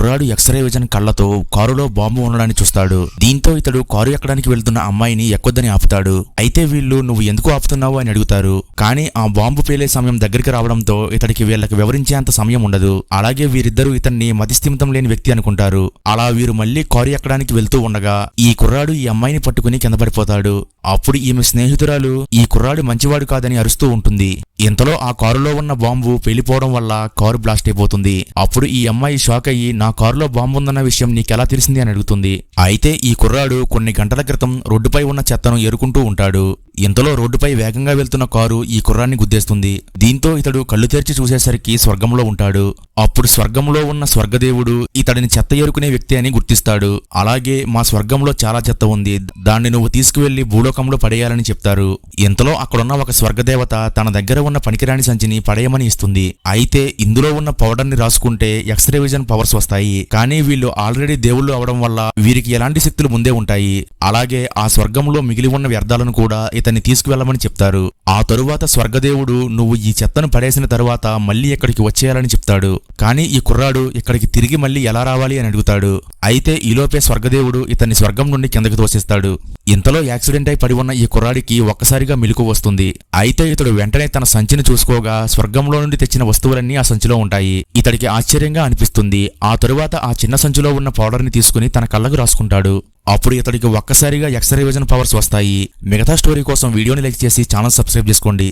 కుర్రాడు x ray vision కళ్లతో కారులో bomb ఉండడాన్ని చూస్తాడు. దీంతో ఇతడు కారు ఎక్కడానికి వెళ్తున్న అమ్మాయిని ఎక్కొద్దని ఆపుతాడు. అయితే వీళ్ళు నువ్వు ఎందుకు ఆపుతున్నావు అని అడుగుతారు. కానీ ఆ బాంబు పేలే సమయం దగ్గరికి రావడంతో ఇతడికి వీళ్ళకి వివరించేంత సమయం ఉండదు. అలాగే వీరిద్దరూ ఇతన్ని మతిస్థిమితం లేని వ్యక్తి అనుకుంటారు. అలా వీరు మళ్లీ కారు ఎక్కడానికి వెళ్తూ ఉండగా ఈ కుర్రాడు ఈ అమ్మాయిని పట్టుకుని కింద పడిపోతాడు. అప్పుడు ఈమె స్నేహితురాలు ఈ కుర్రాడు మంచివాడు కాదని అరుస్తూ ఉంటుంది. ఇంతలో ఆ కారులో ఉన్న బాంబు పేలిపోవడం వల్ల కారు బ్లాస్ట్ అయిపోతుంది. అప్పుడు ఈ అమ్మాయి షాక్ అయ్యి నా కారులో బాంబు ఉందన్న విషయం నీకెలా తెలిసింది అని అడుగుతుంది. అయితే ఈ కుర్రాడు కొన్ని గంటల క్రితం రోడ్డుపై ఉన్న చెత్తను ఏరుకుంటూ ఉంటాడు. ఇంతలో రోడ్డుపై వేగంగా వెళ్తున్న కారు ఈ కుర్రాన్ని గుద్దేస్తుంది. దీంతో ఇతడు కళ్ళు తెరిచి చూసేసరికి స్వర్గంలో ఉంటాడు. అప్పుడు స్వర్గంలో ఉన్న స్వర్గదేవుడు ఇతడిని చెత్త ఏరుకునే వ్యక్తి అని గుర్తిస్తాడు. అలాగే మా స్వర్గంలో చాలా చెత్త ఉంది, దాన్ని నువ్వు తీసుకువెళ్లి భూలోకంలో పడేయాలని చెప్తారు. ఇంతలో అక్కడున్న ఒక స్వర్గదేవత తన దగ్గర ఉన్న పనికిరాని సంచిని పడేయమని ఇస్తుంది. అయితే ఇందులో ఉన్న పౌడర్ ని రాసుకుంటే ఎక్స్రే విజన్ పవర్స్ వస్తాయి. కానీ వీళ్ళు ఆల్రెడీ దేవుళ్ళు అవడం వల్ల వీరికి ఎలాంటి శక్తులు ముందే ఉంటాయి. అలాగే ఆ స్వర్గంలో మిగిలి ఉన్న వ్యర్థాలను కూడా ఇతన్ని తీసుకువెళ్లమని చెప్తారు. ఆ తరువాత స్వర్గదేవుడు నువ్వు ఈ చెత్తను పడేసిన తరువాత మళ్లీ ఇక్కడికి వచ్చేయాలని చెప్తాడు. కానీ ఈ కుర్రాడు ఇక్కడికి తిరిగి మళ్లీ ఎలా రావాలి అని అడుగుతాడు. అయితే ఈలోపే స్వర్గదేవుడు ఇతన్ని స్వర్గం నుండి కిందకి తోసేస్తాడు. ఇంతలో యాక్సిడెంట్ అయి పడి ఉన్న ఈ కుర్రాడికి ఒక్కసారిగా మెలకువ వస్తుంది. అయితే ఇతడు వెంటనే తన సంచిని చూసుకోగా స్వర్గంలో నుండి తెచ్చిన వస్తువులన్నీ ఆ సంచిలో ఉంటాయి. ఇతడికి ఆశ్చర్యంగా అనిపిస్తుంది. ఆ తరువాత ఆ చిన్న సంచిలో ఉన్న పౌడర్ ని తీసుకుని తన కళ్ళకు రాసుకుంటాడు. అప్పుడు ఇతడికి ఒక్కసారిగా ఎక్స్రే విజన్ పవర్స్ వస్తాయి. మిగతా స్టోరీ కోసం వీడియోని లైక్ చేసి ఛానల్ సబ్స్క్రైబ్ చేసుకోండి.